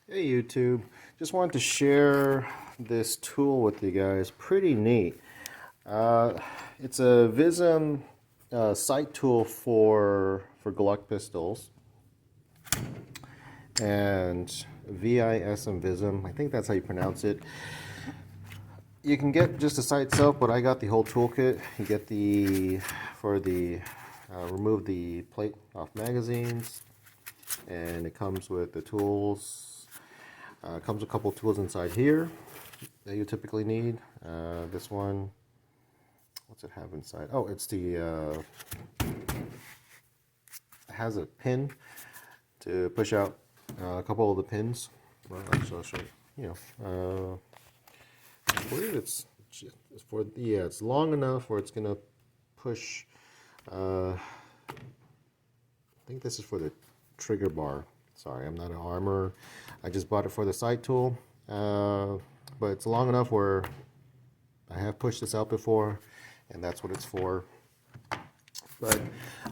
Hey YouTube, just wanted to share this tool with you guys. Pretty neat. Uh, it's a VIZM sight tool for Glock pistols and VIZM. I think that's how you pronounce it. You can get just the sight itself, but I got the whole toolkit. You get the remove the plate off magazines, and it comes with the tools. Comes with a couple tools inside here that you typically need. This one, what's it have inside? Oh, it's it has a pin to push out a couple of the pins. Well, actually, I'll show you. I believe it's for it's long enough where it's gonna push. I think this is for the trigger bar. Sorry, I'm not an armor. I just bought it for the sight tool, but it's long enough where I have pushed this out before, and that's what it's for. But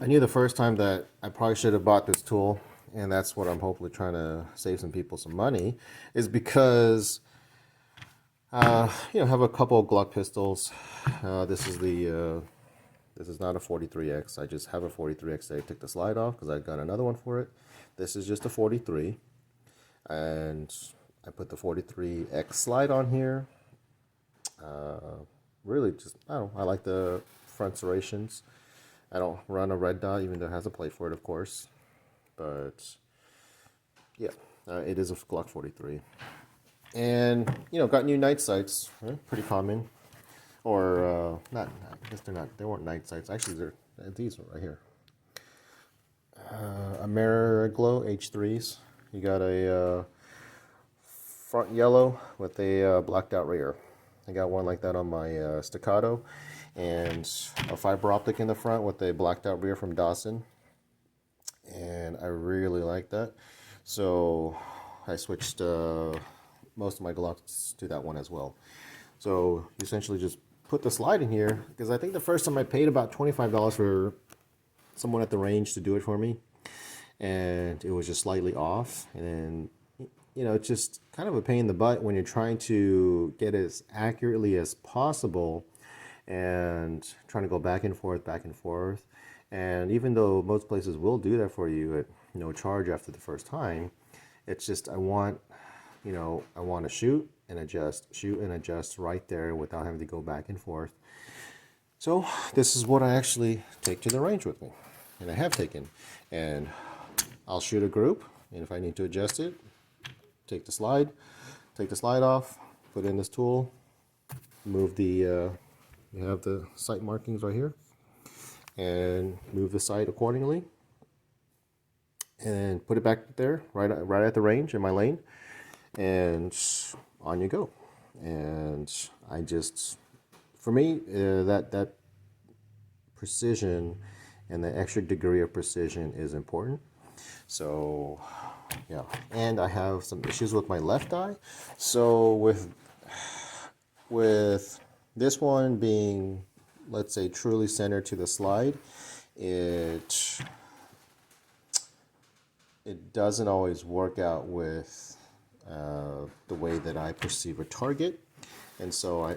I knew the first time that I probably should have bought this tool, and that's what I'm hopefully trying to save some people some money, is because I have a couple of Glock pistols. This is not a 43X. I just have a 43X that I took the slide off because I got another one for it. This is just a 43, and I put the 43X slide on here. Really, just I like the front serrations. I don't run a red dot, even though it has a plate for it, of course. But yeah, it is a Glock 43, and got new night sights. Right? Pretty common, or not. I guess they're not. They weren't night sights. Actually, they're these right here. Ameriglow H3s. You got a front yellow with a blacked out rear. I got one like that on my Staccato, and a fiber optic in the front with a blacked out rear from Dawson, and I really like that. So I switched most of my Glocks to that one as well. So you essentially just put the slide in here, because I think the first time I paid about $25 for someone at the range to do it for me, and it was just slightly off. And it's just kind of a pain in the butt when you're trying to get as accurately as possible and trying to go back and forth. And even though most places will do that for you at no charge after the first time, it's just I want to shoot and adjust right there without having to go back and forth. So this is what I actually take to the range with me, and I have taken, and I'll shoot a group, and if I need to adjust it, take the slide off, put in this tool, move the you have the sight markings right here, and move the sight accordingly, and put it back there right at the range in my lane, and on you go. And I just, for me, that precision and the extra degree of precision is important. So yeah, and I have some issues with my left eye. So with this one being, let's say, truly centered to the slide, it doesn't always work out with the way that I perceive a target, and so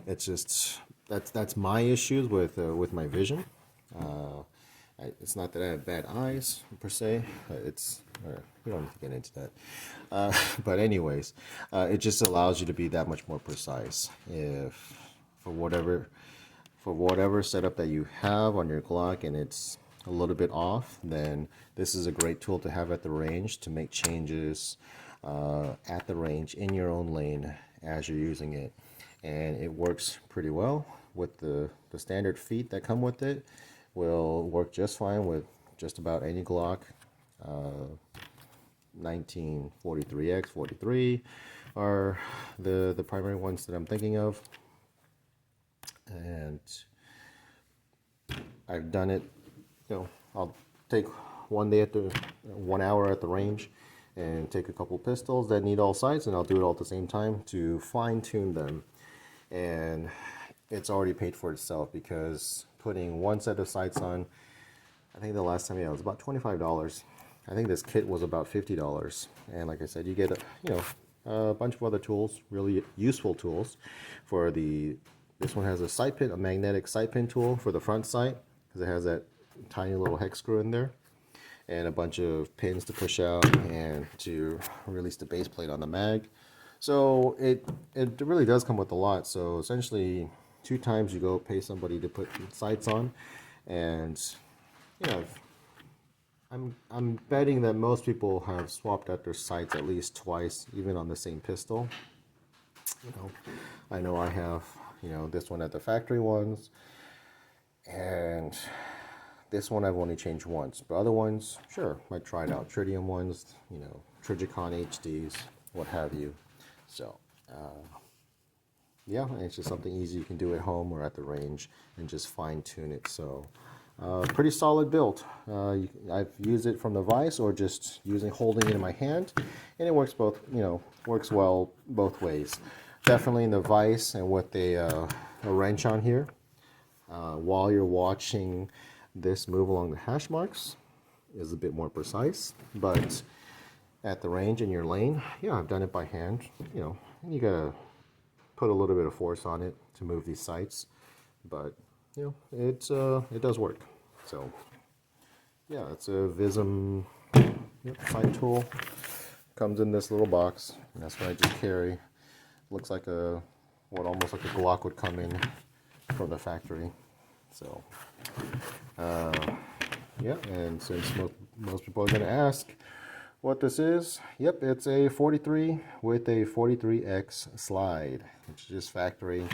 it's just that's my issues with my vision. It's not that I have bad eyes per se. We don't need to get into that. But anyways, it just allows you to be that much more precise. If for whatever setup that you have on your Glock and it's a little bit off, then this is a great tool to have at the range to make changes at the range in your own lane as you're using it. And it works pretty well with the standard feet that come with it. Will work just fine with just about any Glock. 1943X, 43 are the primary ones that I'm thinking of. And I've done it, I'll take 1 hour at the range and take a couple pistols that need all sights, and I'll do it all at the same time to fine tune them. And it's already paid for itself, because putting one set of sights on, I think the last time, it was about $25. I think this kit was about $50, and like I said, you get a bunch of other tools, really useful tools for the. This one has a sight pin, a magnetic sight pin tool for the front sight, because it has that tiny little hex screw in there, and a bunch of pins to push out and to release the base plate on the mag. So it really does come with a lot. So essentially, 2 times you go pay somebody to put sights on, and I'm betting that most people have swapped out their sights at least twice, even on the same pistol. I know I have, this one at the factory ones, and this one I've only changed once. But other ones, sure, I tried out tritium ones, Trigicon HDs, what have you. So, yeah, it's just something easy you can do at home or at the range and just fine tune it. So, pretty solid build. I've used it from the vise or just holding it in my hand, and it works works well both ways. Definitely in the vise and with a wrench on here. While you're watching this move along the hash marks, is a bit more precise, but at the range in your lane, yeah, I've done it by hand. And you gotta put a little bit of force on it to move these sights, but it does work. So yeah, it's a VIZM sight tool. Comes in this little box, and that's what I just carry. Looks like almost like a Glock would come in from the factory. So yeah, and since most people are going to ask what this is, yep, it's a 43 with a 43X slide, which is just factory.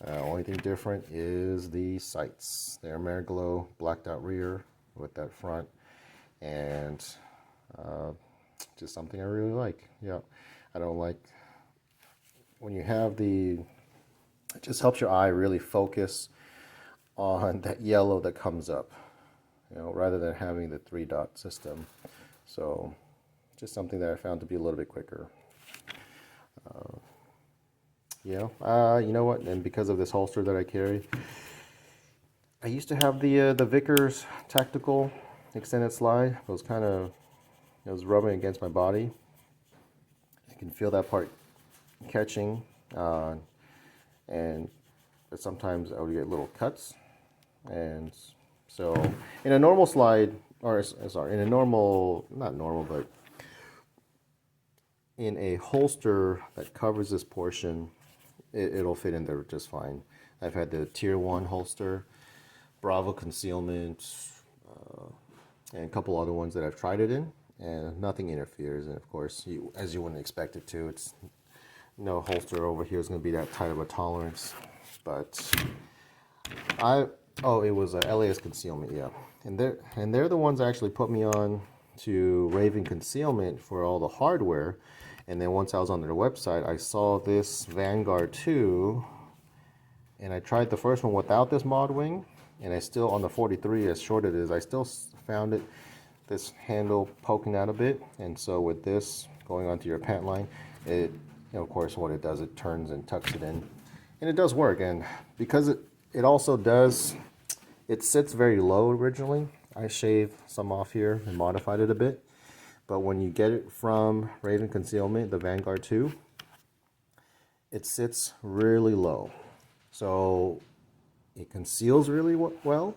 Only thing different is the sights. They're Mariglow blacked out rear with that front, and just something I really like. Yeah, I don't like when you have it just helps your eye really focus on that yellow that comes up, rather than having the 3-dot system. So just something that I found to be a little bit quicker. You know what? And because of this holster that I carry, I used to have the Vickers tactical extended slide. It was rubbing against my body. I can feel that part catching, but sometimes I would get little cuts, and so in a normal slide, or sorry, in a normal, not normal, but in a holster that covers this portion, it'll fit in there just fine. I've had the Tier 1 holster, Bravo Concealment, and a couple other ones that I've tried it in, and nothing interferes. And of course, as you wouldn't expect it to, it's no holster over here is going to be that tight of a tolerance. But it was a LAS Concealment, yeah, and they're the ones that actually put me on to Raven Concealment for all the hardware. And then once I was on their website, I saw this Vanguard 2, and I tried the first one without this mod wing, and I still, on the 43, as short it is, I still found this handle poking out a bit. And so with this going onto your pant line, of course, what it does, it turns and tucks it in, and it does work. And because it also does, it sits very low originally. I shaved some off here and modified it a bit. But when you get it from Raven Concealment, the Vanguard 2, it sits really low. So it conceals really well.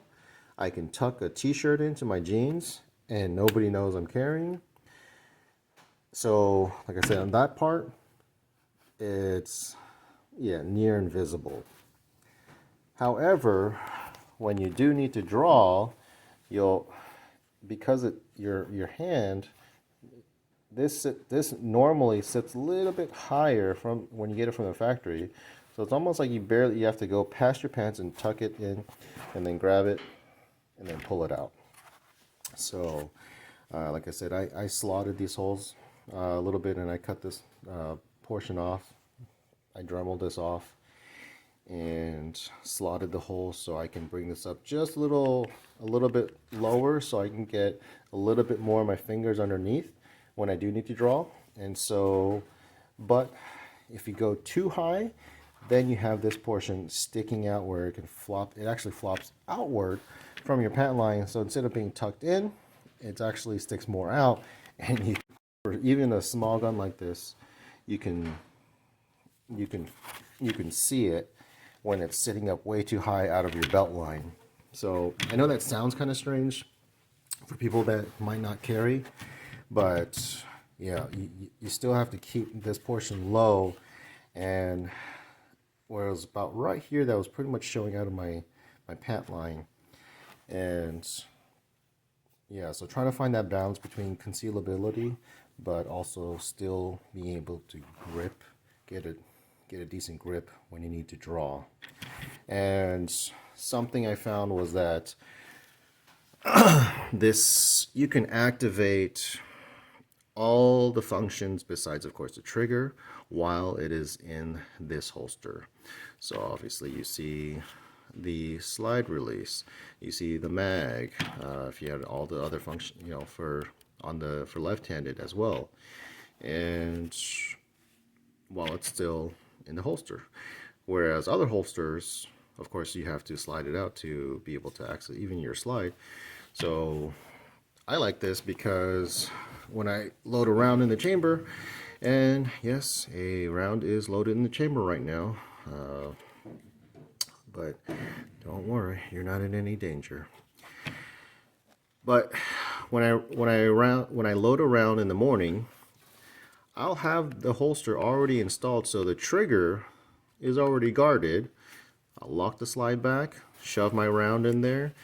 I can tuck a t-shirt into my jeans and nobody knows I'm carrying. So, like I said, on that part, it's, near invisible. However, when you do need to draw, because your hand, this normally sits a little bit higher from when you get it from the factory. So it's almost like you have to go past your pants and tuck it in, and then grab it and then pull it out. So like I said, I slotted these holes a little bit, and I cut this portion off. I dremeled this off and slotted the hole so I can bring this up just a little bit lower, so I can get a little bit more of my fingers underneath when I do need to draw. And so, but if you go too high, then you have this portion sticking out where it can flop. It actually flops outward from your pant line. So instead of being tucked in, it actually sticks more out, and for even a small gun like this, you can see it when it's sitting up way too high out of your belt line. So I know that sounds kind of strange for people that might not carry, but yeah, you still have to keep this portion low. And where it was about right here, that was pretty much showing out of my pant line. And yeah, so trying to find that balance between concealability but also still being able to grip, get a decent grip when you need to draw. And something I found was that this, you can activate all the functions besides, of course, the trigger while it is in this holster. So obviously you see the slide release, you see the mag, if you had all the other functions, you know, for left-handed as well, and while it's still in the holster. Whereas other holsters, of course, you have to slide it out to be able to access even your slide. So I like this because when I load a round in the chamber, and yes, a round is loaded in the chamber right now, but don't worry, you're not in any danger. But when I load a round in the morning, I'll have the holster already installed, so the trigger is already guarded. I'll lock the slide back, shove my round in there,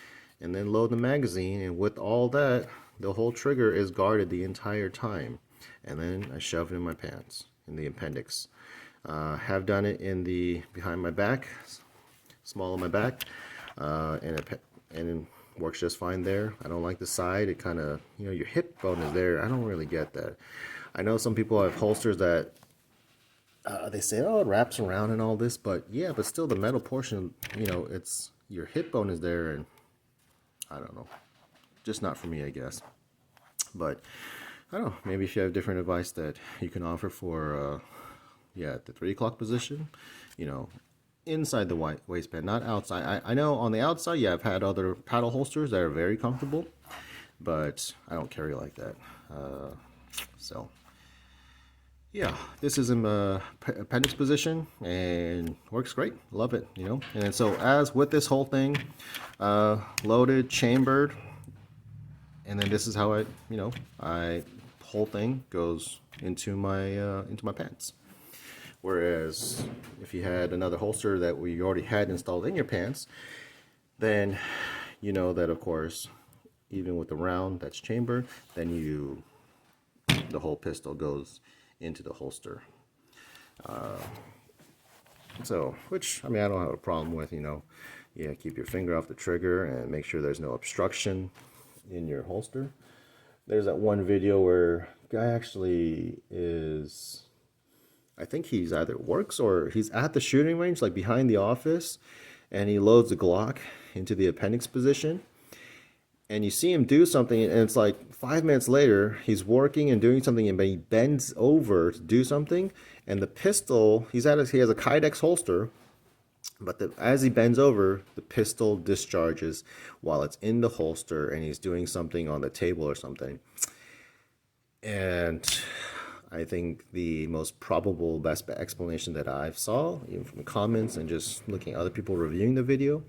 and then load the magazine, and with all that, the whole trigger is guarded the entire time. And then I shove it in my pants, in the appendix. Have done it in the behind my back, small of my back, and it works just fine there. I don't like the side. It kind of, you know, your hip bone is there. I don't really get that. I know some people have holsters that they say, oh, it wraps around and all this, but yeah, but still the metal portion, you know, it's, your hip bone is there, and I don't know, just not for me, I guess. But I don't know, maybe if you have different advice that you can offer for, yeah, the 3 o'clock position, you know, inside the waistband, not outside. I know on the outside, yeah, I've had other paddle holsters that are very comfortable, but I don't carry like that. So yeah, this is in appendix position and works great. Love it, you know. And so as with this whole thing, loaded, chambered, and then this is how I, you know, whole thing goes into my pants. Whereas if you had another holster that we already had installed in your pants, then you know that, of course, even with the round that's chambered, then the whole pistol goes into the holster. So, which, I mean, I don't have a problem with, you know. Yeah, keep your finger off the trigger and make sure there's no obstruction in your holster. There's that one video where guy actually is, I think he's either works or he's at the shooting range, like behind the office, and he loads the Glock into the appendix position. And you see him do something, and it's like 5 minutes later, he's working and doing something, and he bends over to do something, and the pistol, he has a Kydex holster, but as he bends over, the pistol discharges while it's in the holster, and he's doing something on the table or something. And I think the most probable best explanation that I've saw, even from the comments and just looking at other people reviewing the video,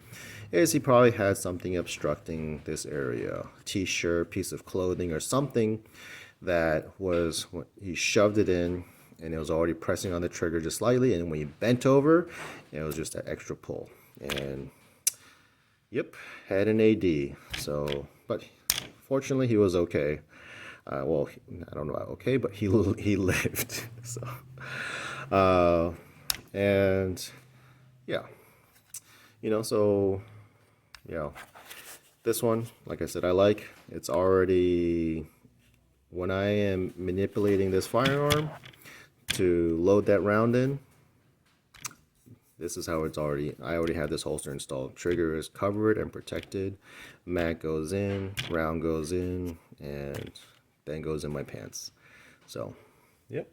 is he probably had something obstructing this area, t-shirt, piece of clothing, or something that was, he shoved it in and it was already pressing on the trigger just slightly, and when he bent over, it was just an extra pull. And yep, had an AD. So, but fortunately he was okay. Well, I don't know about okay, but he lived. So, and yeah, you know, so, you know, this one, like I said, I like. It's already, when I am manipulating this firearm to load that round in, this is how it's already, I already have this holster installed. Trigger is covered and protected. Mag goes in, round goes in, and then goes in my pants. So, yep.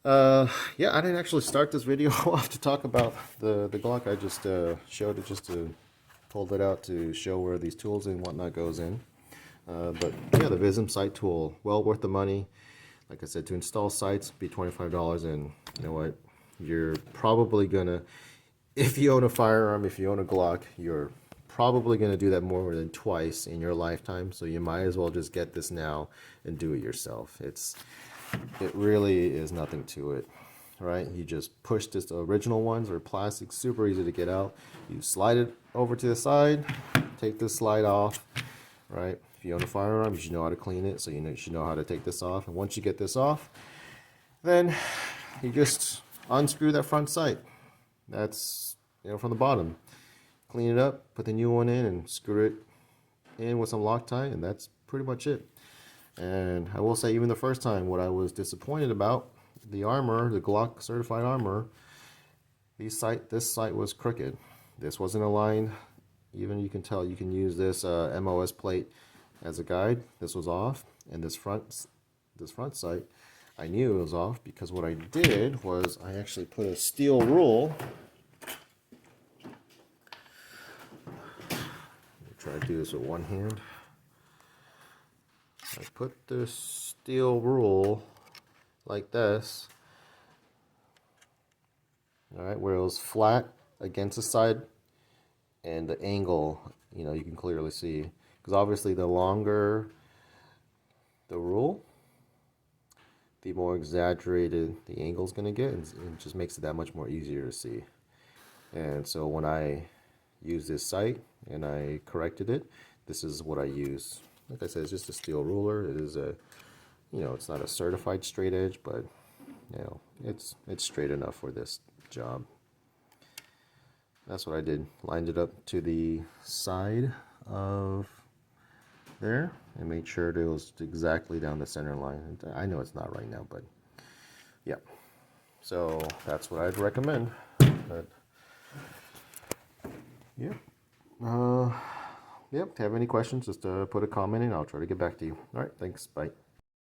Yeah, I didn't actually start this video off to talk about the Glock. I just showed it just to pulled it out to show where these tools and whatnot goes in. But yeah, the VIZM sight tool, well worth the money. Like I said, to install sights, be $25, and you know what? You're probably gonna, if you own a firearm, if you own a Glock, you're probably gonna do that more than twice in your lifetime. So you might as well just get this now and do it yourself. It really is nothing to it, right? You just push this. The original ones are plastic, super easy to get out. You slide it over to the side, take this slide off, right? If you own a firearm, you should know how to clean it, so you should know how to take this off. And once you get this off, then you just unscrew that front sight. That's, from the bottom. Clean it up, put the new one in, and screw it in with some Loctite, and that's pretty much it. And I will say, even the first time, what I was disappointed about, the armor, the Glock certified armor, this sight was crooked. This wasn't aligned. Even you can tell, you can use this MOS plate as a guide. This was off, and this front sight, I knew it was off because what I did was I actually put a steel rule. Try to do this with one hand. I put this steel rule like this, all right, where it was flat against the side, and the angle, you can clearly see, because obviously the longer the rule, the more exaggerated the angle is going to get, and it just makes it that much more easier to see. And so when I use this sight and I corrected it, this is what I use. Like I said, it's just a steel ruler. It is it's not a certified straight edge, but it's straight enough for this job. That's what I did. Lined it up to the side of there and made sure it was exactly down the center line. I know it's not right now, but yeah. So that's what I'd recommend. But yeah. Yep. If you have any questions, just put a comment in. I'll try to get back to you. All right. Thanks. Bye.